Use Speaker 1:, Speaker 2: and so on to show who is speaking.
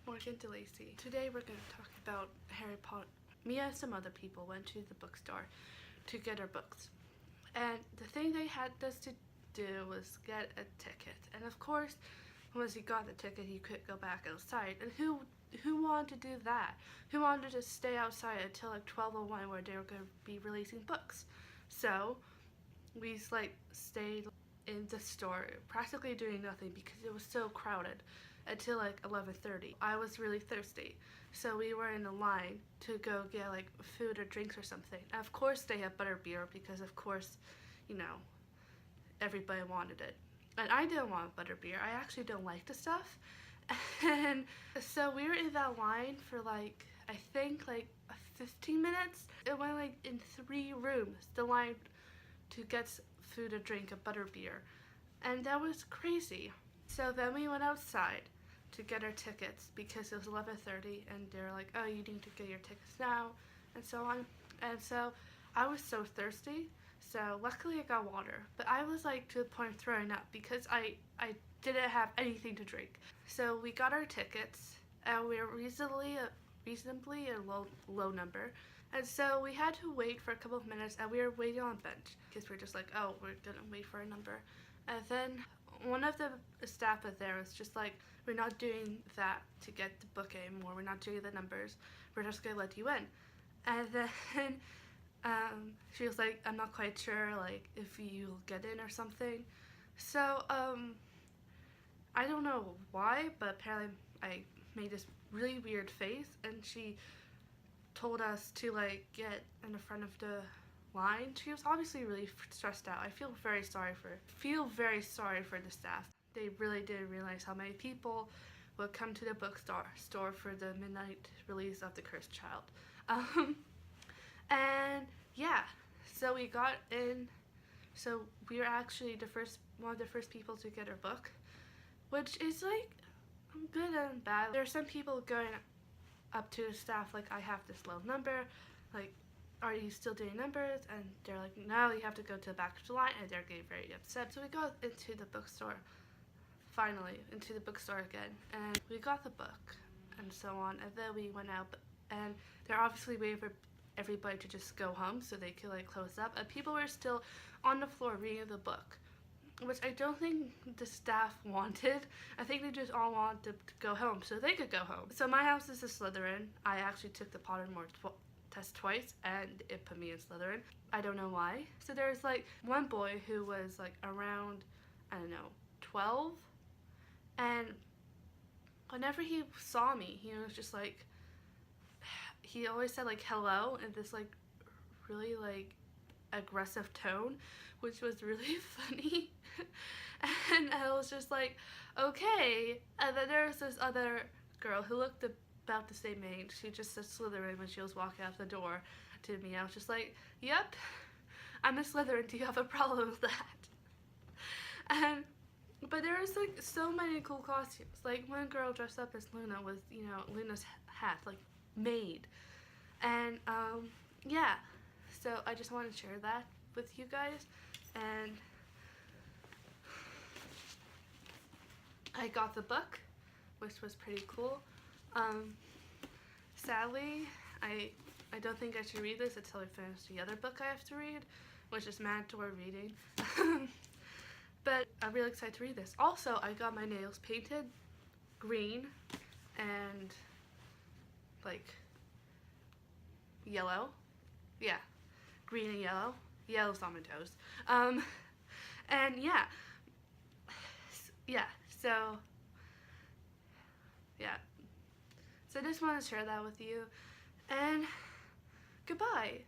Speaker 1: Morgan DeLacy. Today we're going to talk about Harry Potter. Me and some other people went to the bookstore to get our books. And the thing they had us to do was get a ticket. And of course, once you got the ticket, you could go back outside. And who wanted to do that? Who wanted to stay outside until like 12:01 where they were going to be releasing books? So we stayed in the store practically doing nothing because it was so crowded until like 11:30. I was really thirsty, so we were in a line to go get like food or drinks or something. And of course they had butterbeer because of course, you know, everybody wanted it. And I didn't want butterbeer. I actually don't like the stuff. And so we were in that line for like, I think like 15 minutes. It went like in 3 rooms, the line to get food or drink, a butterbeer. And that was crazy. So then we went outside to get our tickets because it was 11:30 and they're like, oh, you need to get your tickets now and so on. And so I was so thirsty, so luckily I got water, but I was like to the point of throwing up because I didn't have anything to drink. So we got our tickets and we were reasonably a low number, and so we had to wait for a couple of minutes and we were waiting on a bench because we're just like, oh, we're gonna wait for a number. And then one of the staff there was just like, we're not doing that to get the book anymore, we're not doing the numbers, we're just gonna let you in. And then she was like, I'm not quite sure like if you'll get in or something. So I don't know why, but apparently I made this really weird face and she told us to like get in the front of the line. She was obviously really stressed out. I feel very sorry for the staff. They really didn't realize how many people would come to the bookstore for the midnight release of The Cursed Child. And yeah, so we got in. So we were actually one of the first people to get our book, which is like good and bad. There are some people going up to the staff like, I have this low number, like, are you still doing numbers? And they're like, no, you have to go to the back of the line, and they're getting very upset. So we got into the bookstore, finally, into the bookstore again, and we got the book, and so on, and then we went out, and they're obviously waiting for everybody to just go home so they could like close up, and people were still on the floor reading the book, which I don't think the staff wanted. I think they just all wanted to go home so they could go home. So my house is a Slytherin. I actually took the Pottermore test twice and it put me in Slytherin. I don't know why. So there's like one boy who was like around, I don't know, 12, and whenever he saw me, he was just like, he always said like hello in this like really like aggressive tone, which was really funny. And I was just like, okay. And then there was this other girl who looked about the same age. She just said Slytherin when she was walking out the door to me. I was just like, yep, I'm a Slytherin, do you have a problem with that? But there was like so many cool costumes. Like one girl dressed up as Luna with, you know, Luna's hat, like made. And yeah, so I just want to share that with you guys. And I got the book, which was pretty cool. Sadly, I don't think I should read this until I finish the other book I have to read, which is mandatory reading. But I'm really excited to read this. Also, I got my nails painted green and like yellow. Yeah, green and yellow. Yellow's on my toes. And yeah. So I just want to share that with you, and goodbye.